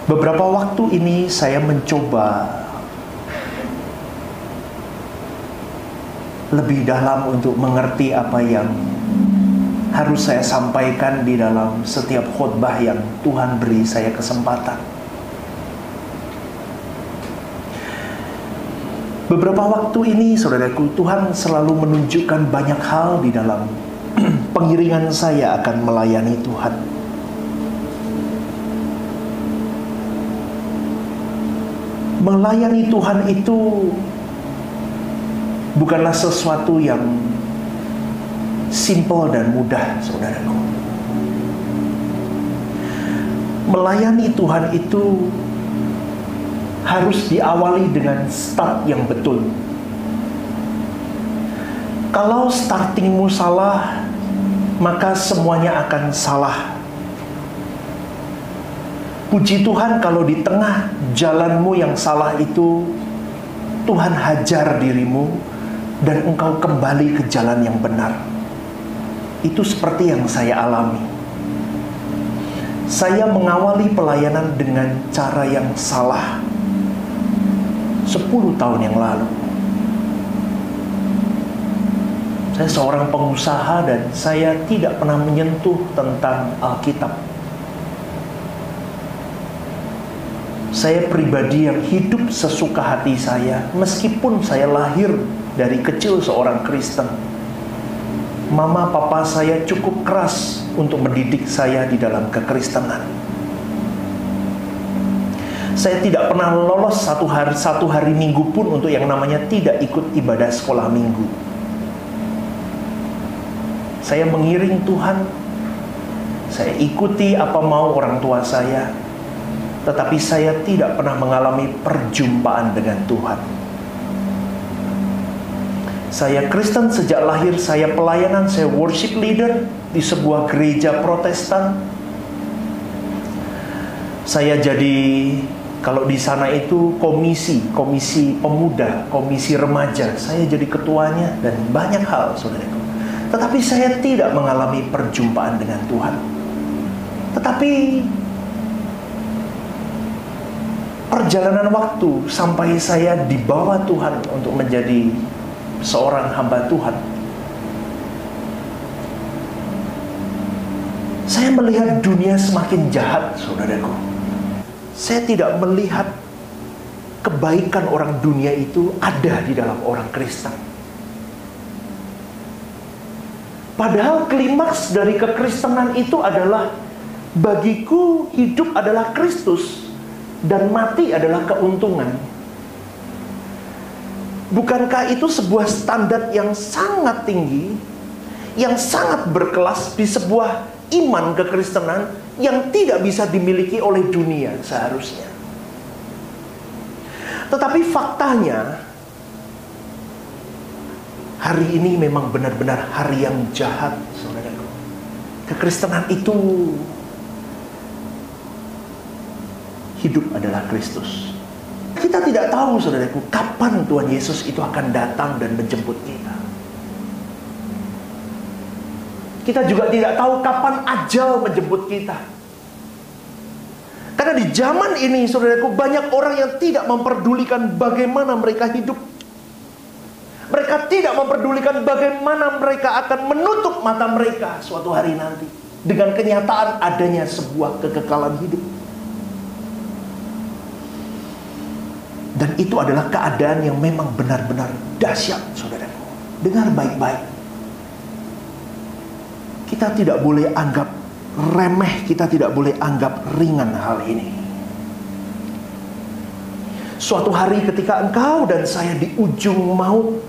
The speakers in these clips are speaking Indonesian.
Beberapa waktu ini saya mencoba lebih dalam untuk mengerti apa yang harus saya sampaikan di dalam setiap khotbah yang Tuhan beri saya kesempatan. Beberapa waktu ini, saudaraku, Tuhan selalu menunjukkan banyak hal di dalam pengiringan saya akan melayani Tuhan. Melayani Tuhan itu bukanlah sesuatu yang simple dan mudah, saudaraku. Melayani Tuhan itu harus diawali dengan start yang betul. Kalau startingmu salah, maka semuanya akan salah. Puji Tuhan kalau di tengah jalanmu yang salah itu, Tuhan hajar dirimu dan engkau kembali ke jalan yang benar. Itu seperti yang saya alami. Saya mengawali pelayanan dengan cara yang salah 10 tahun yang lalu. Saya seorang pengusaha dan saya tidak pernah menyentuh tentang Alkitab. Saya pribadi yang hidup sesuka hati saya, meskipun saya lahir dari kecil seorang Kristen. Mama papa saya cukup keras untuk mendidik saya di dalam kekristenan. Saya tidak pernah lolos satu hari Minggu pun untuk yang namanya tidak ikut ibadah sekolah Minggu. Saya mengiring Tuhan, saya ikuti apa mau orang tua saya, tetapi saya tidak pernah mengalami perjumpaan dengan Tuhan. Saya Kristen sejak lahir, saya pelayanan, saya worship leader di sebuah gereja Protestan. Saya jadi, kalau di sana itu komisi pemuda, komisi remaja. Saya jadi ketuanya dan banyak hal, saudaraku. Tetapi saya tidak mengalami perjumpaan dengan Tuhan. Tetapi perjalanan waktu sampai saya dibawa Tuhan untuk menjadi seorang hamba Tuhan. Saya melihat dunia semakin jahat, saudaraku. Saya tidak melihat kebaikan orang dunia itu ada di dalam orang Kristen. Padahal klimaks dari kekristenan itu adalah, bagiku hidup adalah Kristus dan mati adalah keuntungan. Bukankah itu sebuah standar yang sangat tinggi, yang sangat berkelas di sebuah iman kekristenan yang tidak bisa dimiliki oleh dunia seharusnya? Tetapi faktanya, hari ini memang benar-benar hari yang jahat, saudaraku. Kekristenan itu, hidup adalah Kristus. Kita tidak tahu, saudaraku, kapan Tuhan Yesus itu akan datang dan menjemput kita. Kita juga tidak tahu kapan ajal menjemput kita. Karena di zaman ini, saudaraku, banyak orang yang tidak memperdulikan bagaimana mereka hidup. Mereka tidak memperdulikan bagaimana mereka akan menutup mata mereka suatu hari nanti dengan kenyataan adanya sebuah kekekalan hidup. Dan itu adalah keadaan yang memang benar-benar dahsyat, saudaraku. Dengar baik-baik. Kita tidak boleh anggap remeh, kita tidak boleh anggap ringan hal ini. Suatu hari ketika engkau dan saya di ujung maut,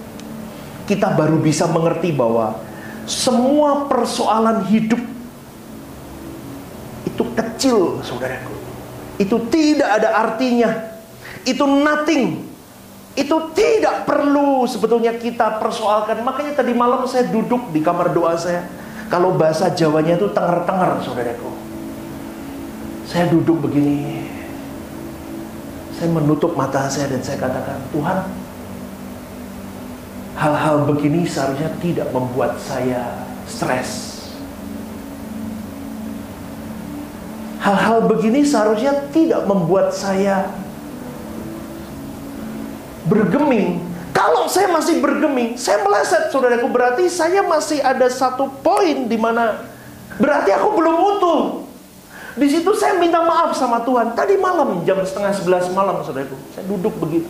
kita baru bisa mengerti bahwa semua persoalan hidup itu kecil, saudaraku. Itu tidak ada artinya. Itu nothing. Itu tidak perlu sebetulnya kita persoalkan. Makanya tadi malam saya duduk di kamar doa saya. Kalau bahasa Jawanya itu tenger-tenger, saudaraku. Saya duduk begini. Saya menutup mata saya dan saya katakan, Tuhan, hal-hal begini seharusnya tidak membuat saya stres. Hal-hal begini seharusnya tidak membuat saya bergeming. Kalau saya masih bergeming, saya meleset, saudaraku, berarti saya masih ada satu poin di mana berarti aku belum utuh. Di situ saya minta maaf sama Tuhan. Tadi malam jam 10:30 malam, saudaraku, saya duduk begitu.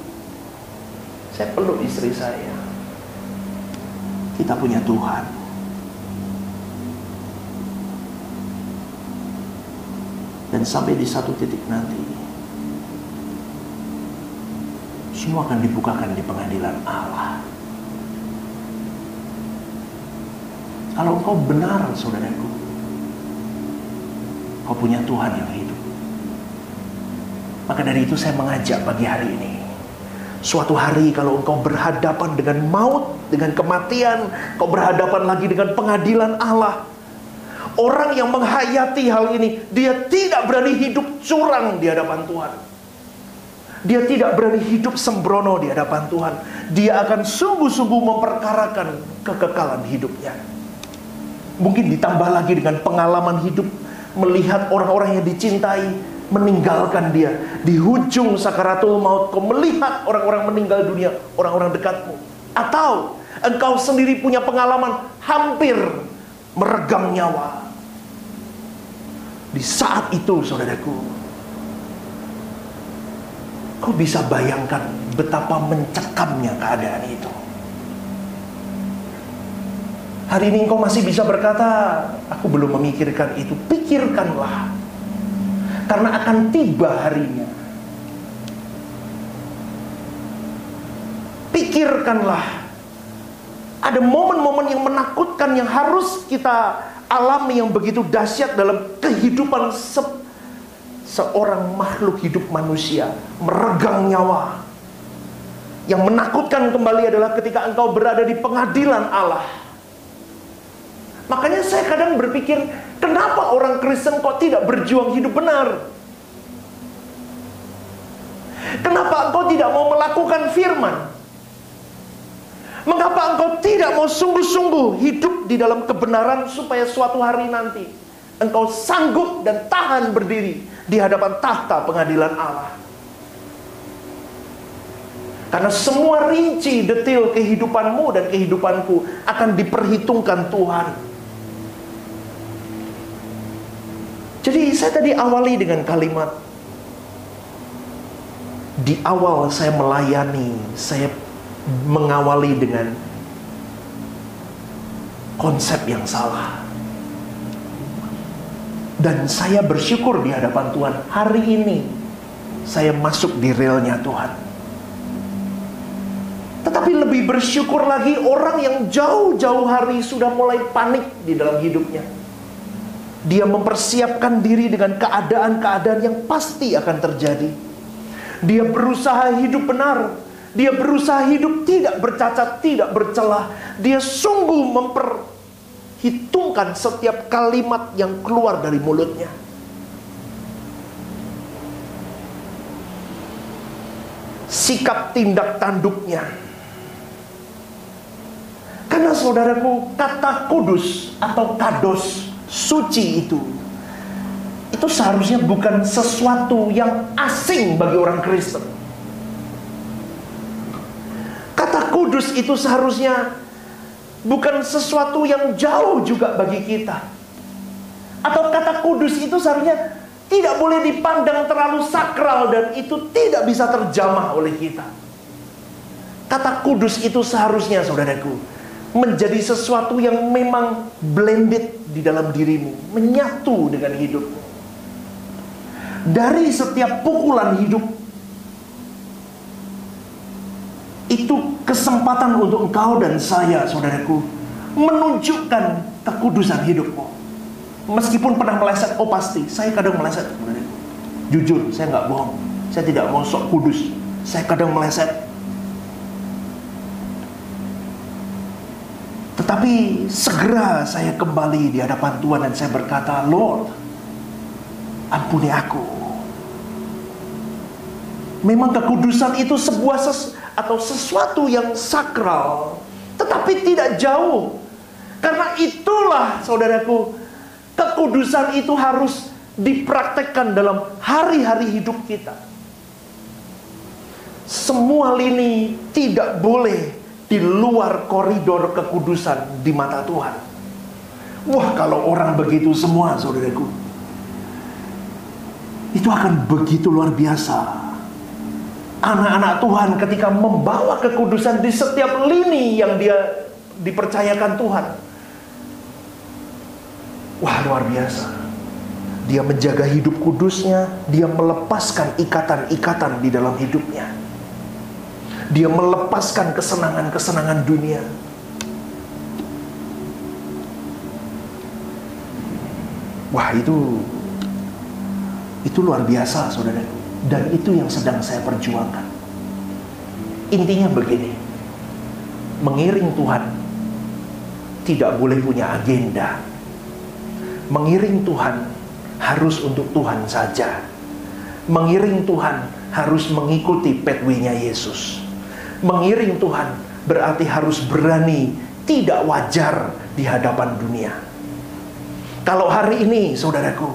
Saya peluk istri saya. Kita punya Tuhan. Dan sampai di satu titik nanti, semua akan dibukakan di pengadilan Allah. Kalau engkau benar, saudaraku, kau punya Tuhan yang hidup. Maka dari itu saya mengajak pagi hari ini, suatu hari kalau engkau berhadapan dengan maut, dengan kematian, kau berhadapan lagi dengan pengadilan Allah. Orang yang menghayati hal ini, dia tidak berani hidup curang di hadapan Tuhan. Dia tidak berani hidup sembrono di hadapan Tuhan. Dia akan sungguh-sungguh memperkarakan kekekalan hidupnya. Mungkin ditambah lagi dengan pengalaman hidup, melihat orang-orang yang dicintai meninggalkan dia. Di ujung sakaratul maut, kau melihat orang-orang meninggal dunia, orang-orang dekatmu. Atau engkau sendiri punya pengalaman hampir meregang nyawa. Di saat itu, saudaraku, kau bisa bayangkan betapa mencekamnya keadaan itu. Hari ini kau masih bisa berkata, aku belum memikirkan itu. Pikirkanlah, karena akan tiba harinya. Pikirkanlah, ada momen-momen yang menakutkan yang harus kita alami, yang begitu dahsyat dalam kehidupan seorang makhluk hidup manusia, meregang nyawa. Yang menakutkan kembali adalah ketika engkau berada di pengadilan Allah. Makanya saya kadang berpikir, kenapa orang Kristen kok tidak berjuang hidup benar? Kenapa engkau tidak mau melakukan firman? Mengapa engkau tidak mau sungguh-sungguh hidup di dalam kebenaran supaya suatu hari nanti engkau sanggup dan tahan berdiri di hadapan tahta pengadilan Allah? Karena semua rinci detail kehidupanmu dan kehidupanku akan diperhitungkan Tuhan. Jadi saya tadi awali dengan kalimat, di awal saya melayani, saya mengawali dengan konsep yang salah. Dan saya bersyukur di hadapan Tuhan, hari ini saya masuk di relnya Tuhan. Tetapi lebih bersyukur lagi orang yang jauh-jauh hari sudah mulai panik di dalam hidupnya. Dia mempersiapkan diri dengan keadaan-keadaan yang pasti akan terjadi. Dia berusaha hidup benar. Dia berusaha hidup tidak bercacat, tidak bercelah. Dia sungguh memperhitungkan setiap kalimat yang keluar dari mulutnya. Sikap tindak tanduknya. Karena saudaraku, kata kudus atau kados, suci itu seharusnya bukan sesuatu yang asing bagi orang Kristen. Kata kudus itu seharusnya bukan sesuatu yang jauh juga bagi kita. Atau kata kudus itu seharusnya tidak boleh dipandang terlalu sakral dan itu tidak bisa terjamah oleh kita. Kata kudus itu seharusnya, saudaraku, menjadi sesuatu yang memang blended di dalam dirimu, menyatu dengan hidupmu. Dari setiap pukulan hidup, itu kesempatan untuk engkau dan saya, saudaraku, menunjukkan kekudusan hidupmu. Meskipun pernah meleset, oh pasti, saya kadang meleset, saudaraku. Jujur, saya nggak bohong. Saya tidak mau sok kudus. Saya kadang meleset. Tetapi segera saya kembali di hadapan Tuhan dan saya berkata, Lord, ampuni aku. Memang kekudusan itu sebuah sesuatu yang sakral, tetapi tidak jauh. Karena itulah, saudaraku, kekudusan itu harus dipraktekkan dalam hari-hari hidup kita. Semua lini tidak boleh di luar koridor kekudusan di mata Tuhan. Wah, kalau orang begitu semua, saudaraku, itu akan begitu luar biasa. Anak-anak Tuhan ketika membawa kekudusan di setiap lini yang dia dipercayakan Tuhan, wah, luar biasa. Dia menjaga hidup kudusnya, dia melepaskan ikatan-ikatan di dalam hidupnya. Dia melepaskan kesenangan-kesenangan dunia. Wah, itu luar biasa, saudara. Dan itu yang sedang saya perjuangkan. Intinya begini, mengiring Tuhan tidak boleh punya agenda. Mengiring Tuhan harus untuk Tuhan saja. Mengiring Tuhan harus mengikuti pathway-nya Yesus. Mengiring Tuhan berarti harus berani tidak wajar di hadapan dunia. Kalau hari ini, saudaraku,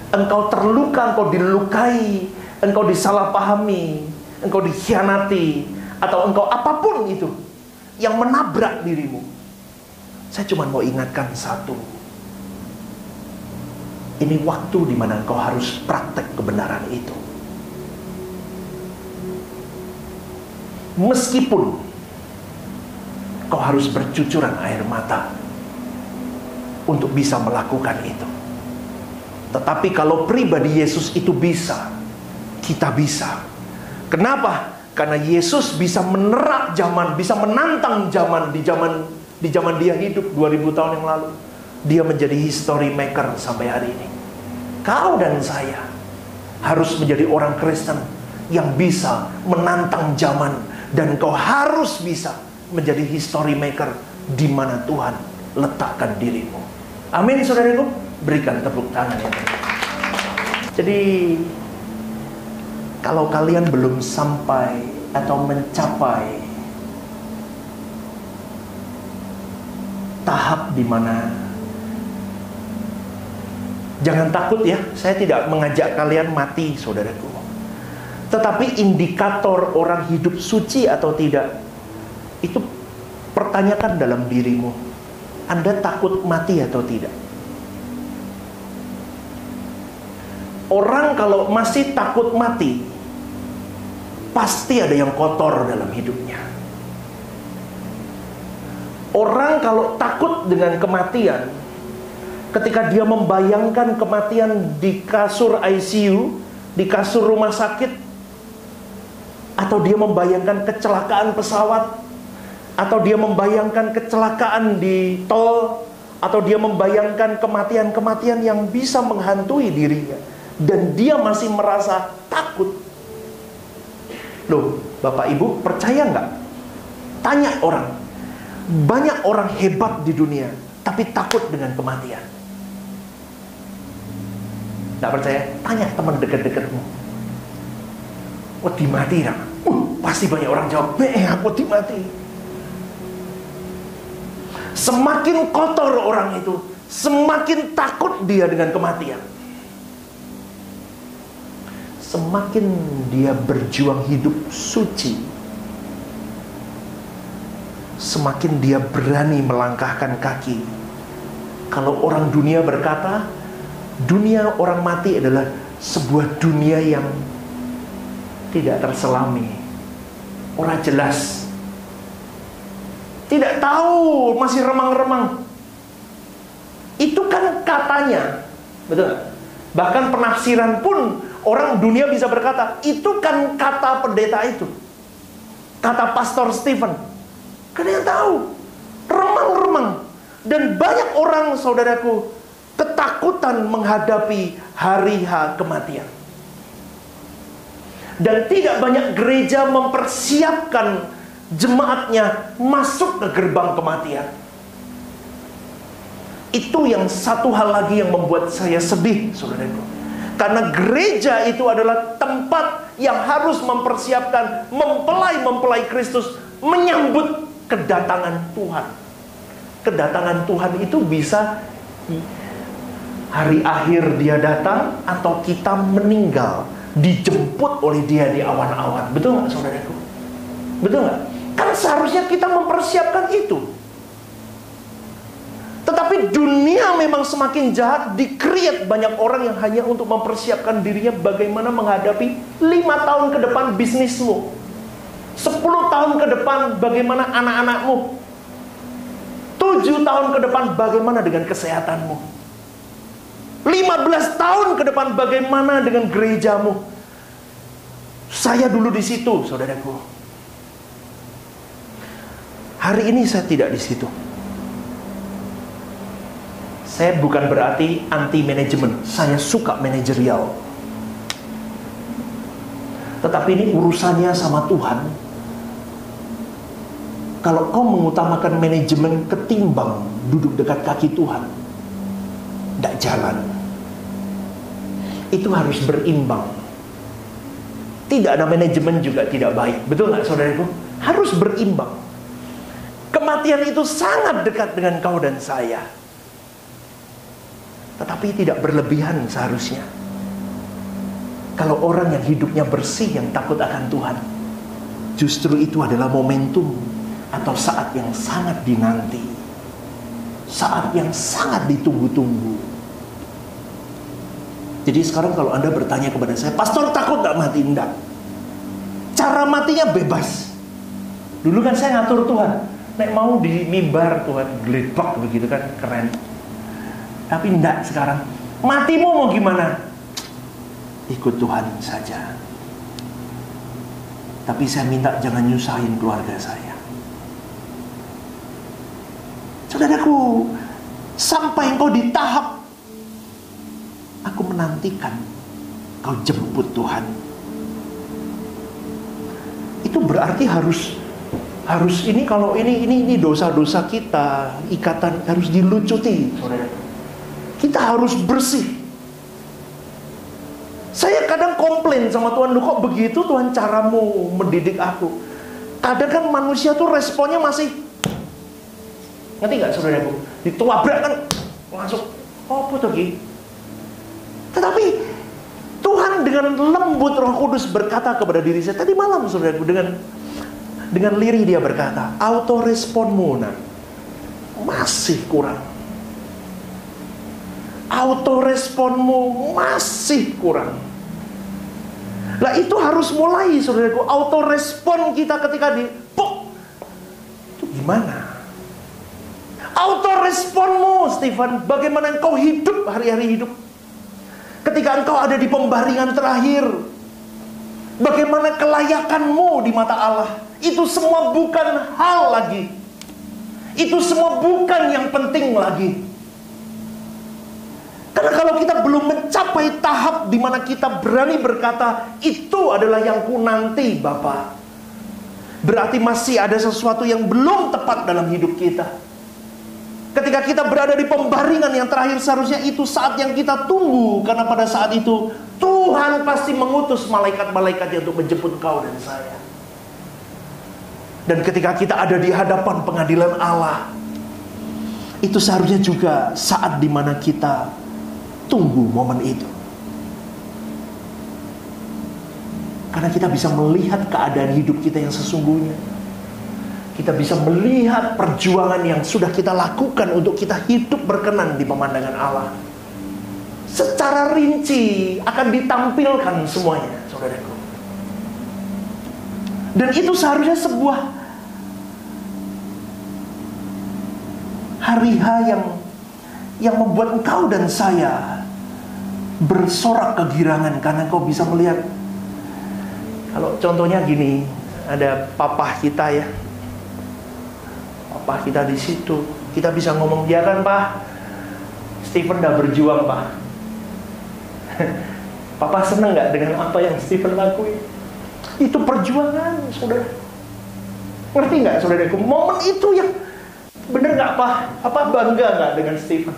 engkau terluka, engkau dilukai, engkau disalahpahami, engkau dikhianati, atau engkau apapun itu yang menabrak dirimu, saya cuma mau ingatkan satu. Ini waktu di mana engkau harus praktek kebenaran itu. Meskipun kau harus bercucuran air mata untuk bisa melakukan itu. Tetapi kalau pribadi Yesus itu bisa, kita bisa. Kenapa? Karena Yesus bisa menerak zaman, bisa menantang zaman di zaman dia hidup 2000 tahun yang lalu. Dia menjadi history maker sampai hari ini. Kau dan saya harus menjadi orang Kristen yang bisa menantang zaman. Dan kau harus bisa menjadi history maker di mana Tuhan letakkan dirimu. Amin, saudaraku. Berikan tepuk tangan ya. Jadi, kalau kalian belum sampai atau mencapai tahap di mana, jangan takut ya, saya tidak mengajak kalian mati, saudaraku. Tetapi indikator orang hidup suci atau tidak, itu pertanyakan dalam dirimu. Anda takut mati atau tidak? Orang kalau masih takut mati, pasti ada yang kotor dalam hidupnya. Orang kalau takut dengan kematian, ketika dia membayangkan kematian di kasur ICU, di kasur rumah sakit, atau dia membayangkan kecelakaan pesawat, atau dia membayangkan kecelakaan di tol, atau dia membayangkan kematian-kematian yang bisa menghantui dirinya, dan dia masih merasa takut. Loh, Bapak Ibu percaya nggak? Tanya orang. Banyak orang hebat di dunia, tapi takut dengan kematian. Nggak percaya? Tanya teman dekat-dekatmu. Wedi mati dah. Pasti banyak orang jawab, aku wedi mati. Semakin kotor orang itu, semakin takut dia dengan kematian. Semakin dia berjuang hidup suci, semakin dia berani melangkahkan kaki. Kalau orang dunia berkata, dunia orang mati adalah sebuah dunia yang tidak terselami, orang jelas, tidak tahu, masih remang-remang. Itu kan katanya, betul gak? Bahkan penafsiran pun orang dunia bisa berkata, itu kan kata pendeta itu, kata Pastor Stephen. Kan yang tahu, remang-remang. Dan banyak orang, saudaraku, ketakutan menghadapi hari H kematian. Dan tidak banyak gereja mempersiapkan jemaatnya masuk ke gerbang kematian. Itu yang satu hal lagi yang membuat saya sedih, saudaraku. Karena gereja itu adalah tempat yang harus mempersiapkan mempelai-mempelai Kristus menyambut kedatangan Tuhan. Kedatangan Tuhan itu bisa hari akhir dia datang, atau kita meninggal, dijemput oleh dia di awan-awan. Betul nggak saudaraku? Betul nggak? Kan seharusnya kita mempersiapkan itu. Tetapi dunia memang semakin jahat, di-create banyak orang yang hanya untuk mempersiapkan dirinya bagaimana menghadapi 5 tahun ke depan bisnismu, 10 tahun ke depan bagaimana anak-anakmu, 7 tahun ke depan bagaimana dengan kesehatanmu, 15 tahun ke depan bagaimana dengan gerejamu. Saya dulu di situ, saudaraku. Hari ini saya tidak di situ. Saya bukan berarti anti manajemen. Saya suka manajerial. Tetapi ini urusannya sama Tuhan. Kalau kau mengutamakan manajemen ketimbang duduk dekat kaki Tuhan, tidak jalan. Itu harus berimbang. Tidak ada manajemen juga tidak baik. Betul nggak saudaraku? Harus berimbang. Kematian itu sangat dekat dengan kau dan saya. Tetapi tidak berlebihan seharusnya. Kalau orang yang hidupnya bersih, yang takut akan Tuhan, justru itu adalah momentum atau saat yang sangat dinanti, saat yang sangat ditunggu-tunggu. Jadi sekarang kalau Anda bertanya kepada saya, "Pastor, takut gak mati?" Enggak. Cara matinya bebas. Dulu kan saya ngatur Tuhan, nek mau di mimbar Tuhan gledbak begitu kan, keren. Tapi enggak sekarang. Matimu mau gimana? Ikut Tuhan saja. Tapi saya minta jangan nyusahin keluarga saya. Saudaraku, sampai engkau di tahap aku menantikan kau jemput Tuhan. Itu berarti harus ini, kalau ini dosa-dosa kita, ikatan harus dilucuti, saudara. Kita harus bersih. Saya kadang komplain sama Tuhan, "Loh kok begitu Tuhan caramu mendidik aku?" Kadang kan manusia tuh responnya masih, ngerti gak saudaraku? Dituabrak kan langsung, "Oh putugi." Tetapi Tuhan dengan lembut Roh Kudus berkata kepada diri saya tadi malam, saudaraku, dengan lirih dia berkata, "Auto-responmu masih kurang. Auto-responmu masih kurang." Lah itu harus mulai, saudaraku. Auto-respon kita ketika puk, itu gimana? Auto-responmu, Stephen, bagaimana engkau hidup hari-hari hidup? Ketika engkau ada di pembaringan terakhir, bagaimana kelayakanmu di mata Allah? Itu semua bukan hal lagi. Itu semua bukan yang penting lagi. Karena kalau kita belum mencapai tahap di mana kita berani berkata, "Itu adalah yang ku nanti, Bapa," berarti masih ada sesuatu yang belum tepat dalam hidup kita. Ketika kita berada di pembaringan yang terakhir, seharusnya itu saat yang kita tunggu. Karena pada saat itu Tuhan pasti mengutus malaikat-malaikatnya untuk menjemput kau dan saya. Dan ketika kita ada di hadapan pengadilan Allah, itu seharusnya juga saat di mana kita tunggu momen itu. Karena kita bisa melihat keadaan hidup kita yang sesungguhnya. Kita bisa melihat perjuangan yang sudah kita lakukan untuk kita hidup berkenan di pemandangan Allah. Secara rinci akan ditampilkan semuanya, saudaraku. Dan itu seharusnya sebuah hari yang membuat engkau dan saya bersorak kegirangan, karena engkau bisa melihat. Kalau contohnya gini, ada papa kita ya, papa kita di situ, kita bisa ngomong, "Dia kan Pak, Stephen udah berjuang Pak." Papa seneng gak dengan apa yang Stephen lakuin? Itu perjuangan, saudara. Ngerti gak saudaraku? Momen itu yang bener gak Pak? Apa bangga gak dengan Stephen?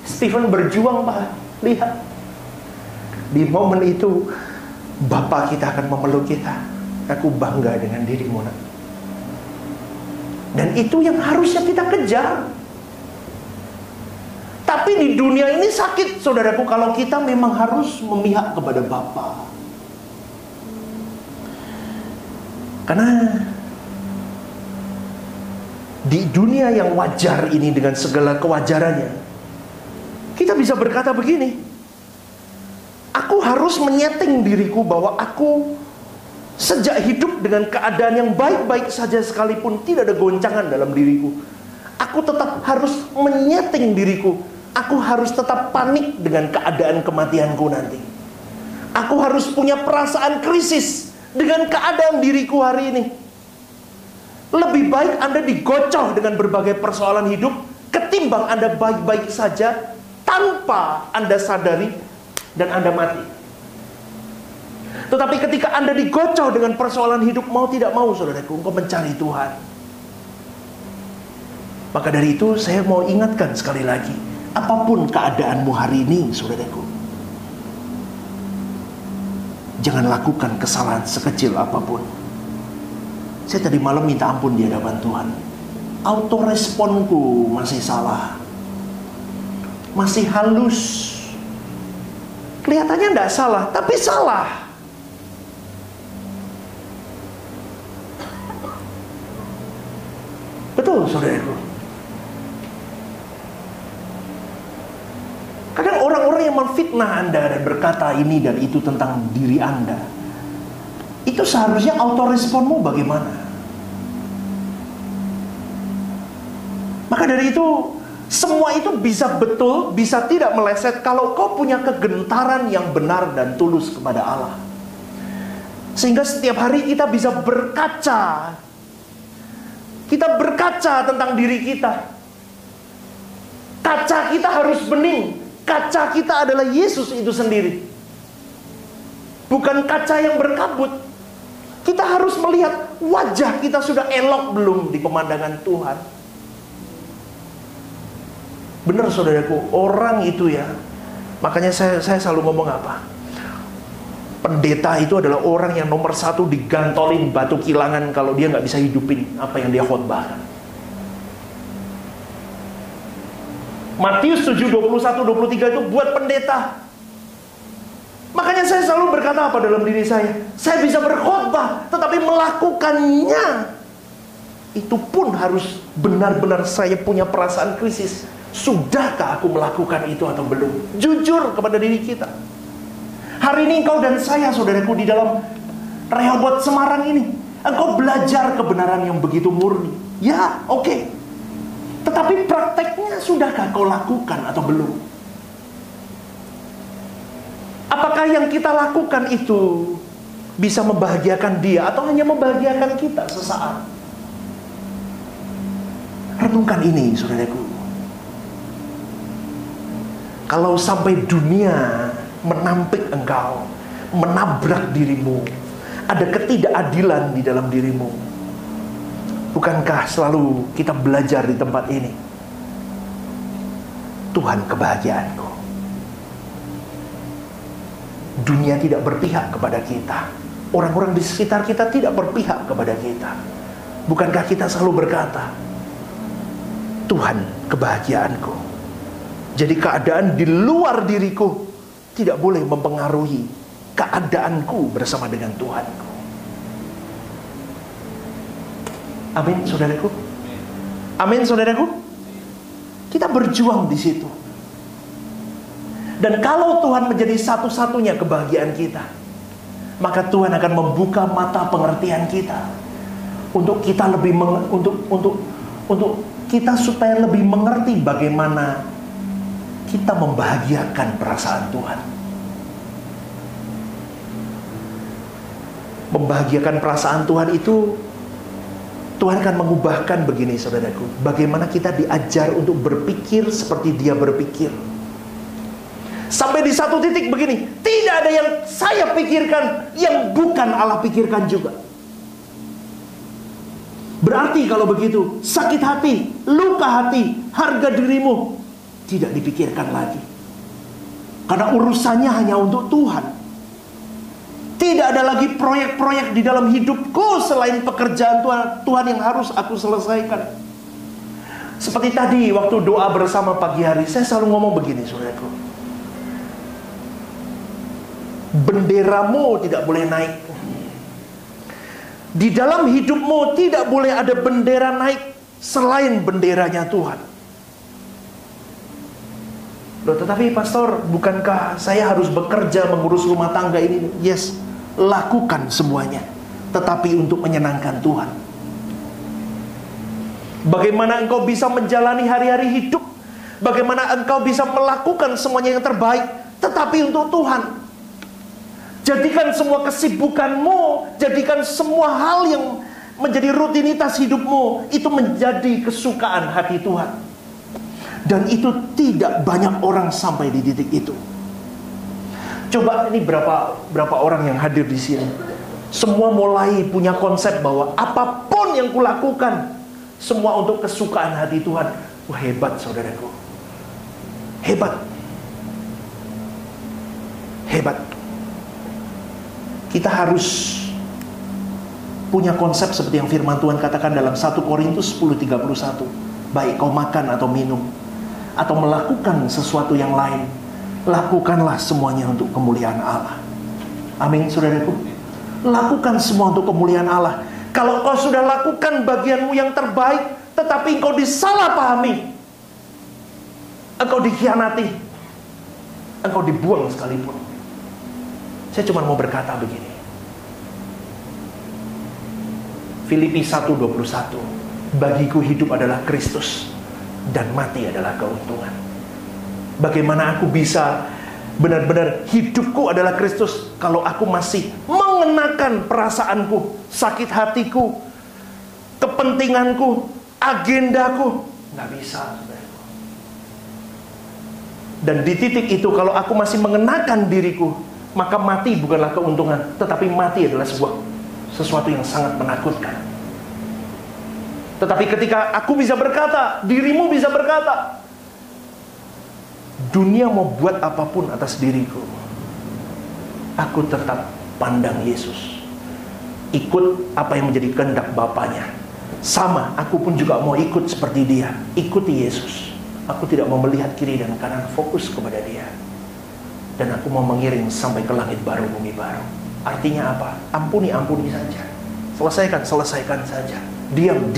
Stephen berjuang Pak. Lihat, di momen itu Bapa kita akan memeluk kita. "Aku bangga dengan dirimu, nak." Dan itu yang harusnya kita kejar. Tapi di dunia ini sakit, saudaraku, kalau kita memang harus memihak kepada Bapa. Karena di dunia yang wajar ini dengan segala kewajarannya, kita bisa berkata begini, aku harus menyeting diriku bahwa aku sejak hidup dengan keadaan yang baik-baik saja sekalipun tidak ada goncangan dalam diriku, aku tetap harus menyeting diriku. Aku harus tetap panik dengan keadaan kematianku nanti. Aku harus punya perasaan krisis dengan keadaan diriku hari ini. Lebih baik Anda digocoh dengan berbagai persoalan hidup ketimbang Anda baik-baik saja tanpa Anda sadari dan Anda mati. Tetapi ketika Anda digocoh dengan persoalan hidup, mau tidak mau, saudaraku, engkau mencari Tuhan. Maka dari itu saya mau ingatkan sekali lagi, apapun keadaanmu hari ini, saudaraku, jangan lakukan kesalahan sekecil apapun. Saya tadi malam minta ampun di hadapan Tuhan. Autoresponku masih salah, masih halus. Kelihatannya tidak salah, tapi salah. Betul, saudaraku. Kadang orang-orang yang memfitnah Anda dan berkata ini dan itu tentang diri Anda, itu seharusnya autoresponmu bagaimana? Maka dari itu, semua itu bisa betul, bisa tidak meleset kalau kau punya kegentaran yang benar dan tulus kepada Allah. Sehingga setiap hari kita bisa berkaca. Kita berkaca tentang diri kita. Kaca kita harus bening. Kaca kita adalah Yesus itu sendiri, bukan kaca yang berkabut. Kita harus melihat wajah kita sudah elok belum di pemandangan Tuhan. Benar, saudaraku, orang itu ya. Makanya saya selalu ngomong apa? Pendeta itu adalah orang yang nomor satu digantolin batu kilangan kalau dia nggak bisa hidupin apa yang dia khotbahkan. Matius 7, 21, 23 itu buat pendeta. Makanya saya selalu berkata apa dalam diri saya? Saya bisa berkhotbah, tetapi melakukannya itu pun harus benar-benar saya punya perasaan krisis. Sudahkah aku melakukan itu atau belum? Jujur kepada diri kita. Hari ini engkau dan saya, saudaraku, di dalam Rehoboth Semarang ini, engkau belajar kebenaran yang begitu murni. Ya, oke. Tetapi prakteknya sudahkah kau lakukan atau belum? Apakah yang kita lakukan itu bisa membahagiakan dia atau hanya membahagiakan kita sesaat? Renungkan ini, saudaraku. Kalau sampai dunia menampik engkau, menabrak dirimu, ada ketidakadilan di dalam dirimu, bukankah selalu kita belajar di tempat ini, Tuhan kebahagiaanku? Dunia tidak berpihak kepada kita, orang-orang di sekitar kita tidak berpihak kepada kita. Bukankah kita selalu berkata, Tuhan kebahagiaanku? Jadi keadaan di luar diriku tidak boleh mempengaruhi keadaanku bersama dengan Tuhanku. Amin, saudaraku. Amin, saudaraku. Kita berjuang di situ. Dan kalau Tuhan menjadi satu-satunya kebahagiaan kita, maka Tuhan akan membuka mata pengertian kita untuk kita lebih untuk kita supaya lebih mengerti bagaimana kita membahagiakan perasaan Tuhan. Membahagiakan perasaan Tuhan itu, Tuhan akan mengubahkan begini, saudaraku. Bagaimana kita diajar untuk berpikir seperti Dia berpikir. Sampai di satu titik begini, tidak ada yang saya pikirkan yang bukan Allah pikirkan juga. Berarti kalau begitu, sakit hati, luka hati, harga dirimu tidak dipikirkan lagi. Karena urusannya hanya untuk Tuhan. Tidak ada lagi proyek-proyek di dalam hidupku selain pekerjaan Tuhan yang harus aku selesaikan. Seperti tadi waktu doa bersama pagi hari, saya selalu ngomong begini, saudaraku. Benderamu tidak boleh naik. Di dalam hidupmu tidak boleh ada bendera naik selain benderanya Tuhan. Loh, tetapi pastor, bukankah saya harus bekerja mengurus rumah tangga ini? Yes, lakukan semuanya, tetapi untuk menyenangkan Tuhan. Bagaimana engkau bisa menjalani hari-hari hidup, bagaimana engkau bisa melakukan semuanya yang terbaik, tetapi untuk Tuhan. Jadikan semua kesibukanmu, jadikan semua hal yang menjadi rutinitas hidupmu, itu menjadi kesukaan hati Tuhan. Dan itu tidak banyak orang sampai di titik itu. Coba ini berapa orang yang hadir di sini, semua mulai punya konsep bahwa apapun yang kulakukan semua untuk kesukaan hati Tuhan. Wah, hebat saudaraku. Hebat. Hebat. Kita harus punya konsep seperti yang firman Tuhan katakan dalam 1 Korintus 10:31. Baik kau makan atau minum, atau melakukan sesuatu yang lain, lakukanlah semuanya untuk kemuliaan Allah. Amin, saudaraku. Lakukan semua untuk kemuliaan Allah. Kalau kau sudah lakukan bagianmu yang terbaik, tetapi engkau disalahpahami, engkau dikhianati, engkau dibuang sekalipun, saya cuma mau berkata begini. Filipi 1:21. Bagiku hidup adalah Kristus, dan mati adalah keuntungan. Bagaimana aku bisa benar-benar hidupku adalah Kristus kalau aku masih mengenakan perasaanku, sakit hatiku, kepentinganku, agendaku? Nggak bisa. Dan di titik itu kalau aku masih mengenakan diriku, maka mati bukanlah keuntungan, tetapi mati adalah sesuatu yang sangat menakutkan. Tetapi ketika aku bisa berkata, dirimu bisa berkata, dunia mau buat apapun atas diriku, aku tetap pandang Yesus, ikut apa yang menjadi kehendak Bapanya. Sama, aku pun juga mau ikut seperti Dia, ikuti Yesus. Aku tidak mau melihat kiri dan kanan, fokus kepada Dia. Dan aku mau mengiring sampai ke langit baru, bumi baru. Artinya apa? Ampuni saja. Selesaikan saja. Diam,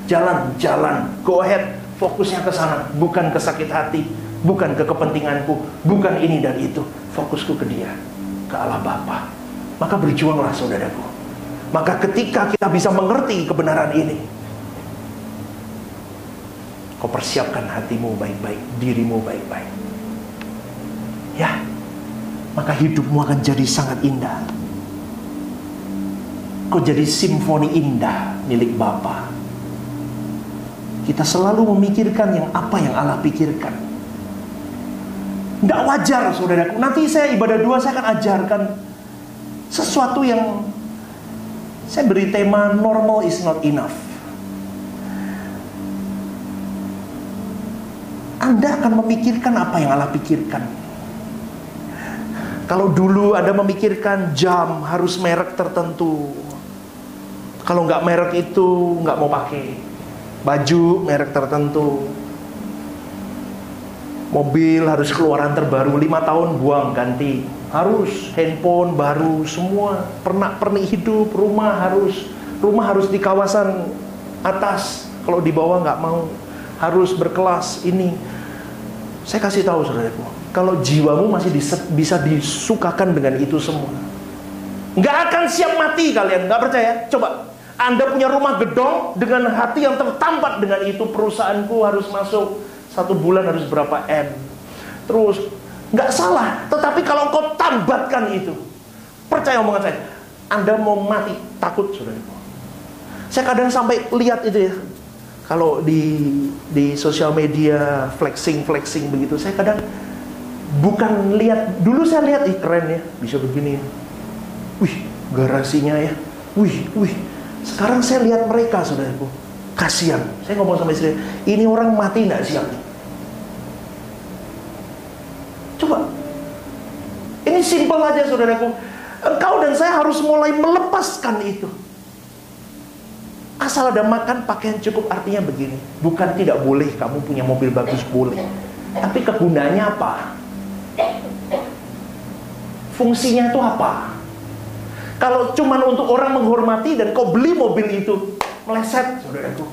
jalan, go ahead. Fokusnya ke sana, bukan ke sakit hati, bukan ke kepentinganku, bukan ini dan itu. Fokusku ke Dia, ke Allah Bapa. Maka berjuanglah saudaraku. Maka ketika kita bisa mengerti kebenaran ini, kau persiapkan hatimu baik-baik, dirimu baik-baik. Ya, maka hidupmu akan jadi sangat indah. Kau jadi simfoni indah milik Bapa. Kita selalu memikirkan apa yang Allah pikirkan. Tidak wajar saudaraku. Nanti saya ibadah 2 saya akan ajarkan sesuatu yang saya beri tema normal is not enough. Anda akan memikirkan apa yang Allah pikirkan. Kalau dulu Anda memikirkan jam harus merek tertentu, kalau nggak merek itu nggak mau pakai. Baju merek tertentu, mobil harus keluaran terbaru, 5 tahun buang ganti, harus handphone baru semua, pernak-pernik hidup, rumah harus di kawasan atas, kalau di bawah nggak mau, harus berkelas ini. Saya kasih tahu saudaraku, kalau jiwamu masih bisa disukakan dengan itu semua, nggak akan siap mati kalian. Nggak percaya? Coba Anda punya rumah gedong dengan hati yang tertambat dengan itu. Perusahaanku harus masuk 1 bulan harus berapa M. Terus nggak salah, tetapi kalau kau tambatkan itu, percaya omongan saya, Anda mau mati takut saudaraku. Saya kadang sampai lihat itu ya, kalau di sosial media flexing begitu, saya kadang bukan lihat, dulu saya lihat keren ya, bisa begini, wih garasinya ya, wih. Sekarang saya lihat mereka saudaraku, kasihan. Saya ngomong sama istri, ini orang mati nggak siap. Coba, ini simpel aja saudaraku. Engkau dan saya harus mulai melepaskan itu. Asal ada makan, pakaian cukup, artinya begini. Bukan tidak boleh kamu punya mobil bagus, boleh. Tapi kegunaannya apa? Fungsinya itu apa? Kalau cuma untuk orang menghormati dan kau beli mobil itu, meleset, saudaraku.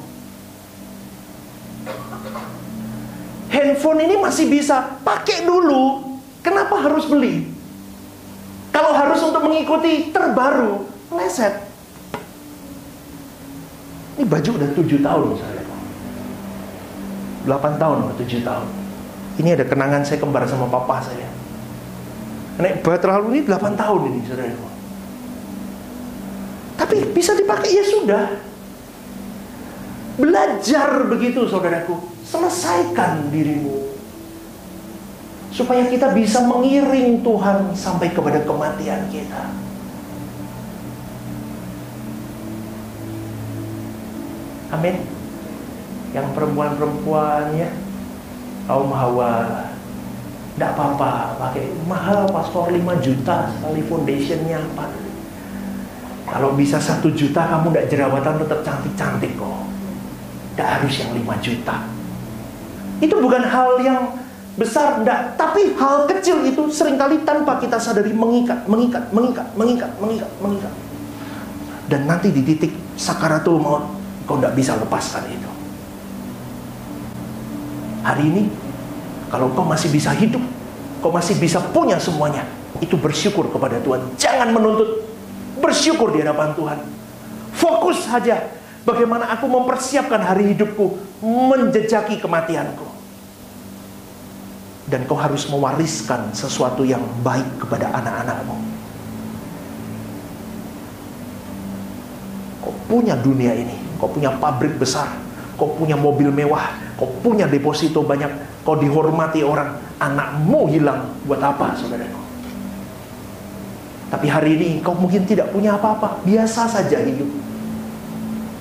Handphone ini masih bisa pakai dulu. Kenapa harus beli? Kalau harus untuk mengikuti terbaru, meleset. Ini baju udah 7 tahun misalnya, 8 tahun atau 7 tahun. Ini ada kenangan saya kembar sama papa saya. Nek terlalu ini 8 tahun ini, saudara. Tapi bisa dipakai, ya sudah. Belajar begitu, saudaraku. Selesaikan dirimu. Supaya kita bisa mengiring Tuhan sampai kepada kematian kita. Amin. Yang perempuan-perempuan ya, kaum Hawa, tidak apa-apa pakai mahal, pastor 5 juta sekali foundationnya apa. Kalau bisa 1 juta kamu tidak jerawatan tetap cantik-cantik kok. Tidak harus yang 5 juta. Itu bukan hal yang besar, enggak. Tapi hal kecil itu seringkali tanpa kita sadari mengikat. Dan nanti di titik sakaratul maut, kau tidak bisa lepaskan itu. Hari ini, kalau kau masih bisa hidup, kau masih bisa punya semuanya, itu bersyukur kepada Tuhan. Jangan menuntut, bersyukur di hadapan Tuhan. Fokus saja bagaimana aku mempersiapkan hari hidupku menjejaki kematianku. Dan kau harus mewariskan sesuatu yang baik kepada anak-anakmu. Kau punya dunia ini, kau punya pabrik besar, kau punya mobil mewah, kau punya deposito banyak, kau dihormati orang, anakmu hilang, buat apa, saudaraku? Tapi hari ini kau mungkin tidak punya apa-apa, biasa saja hidup.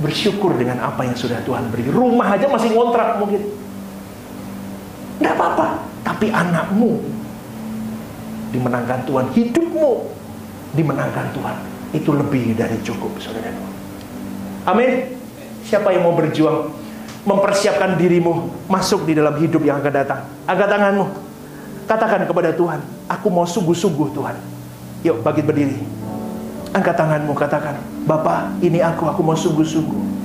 Bersyukur dengan apa yang sudah Tuhan beri. Rumah aja masih ngontrak mungkin, tidak apa-apa. Tapi anakmu dimenangkan Tuhan, hidupmu dimenangkan Tuhan, itu lebih dari cukup, saudaraku. Amin. Siapa yang mau berjuang mempersiapkan dirimu masuk di dalam hidup yang akan datang? Angkat tanganmu, katakan kepada Tuhan, aku mau sungguh-sungguh Tuhan. Yuk bangkit berdiri, angkat tanganmu, katakan, Bapa, ini aku mau sungguh-sungguh.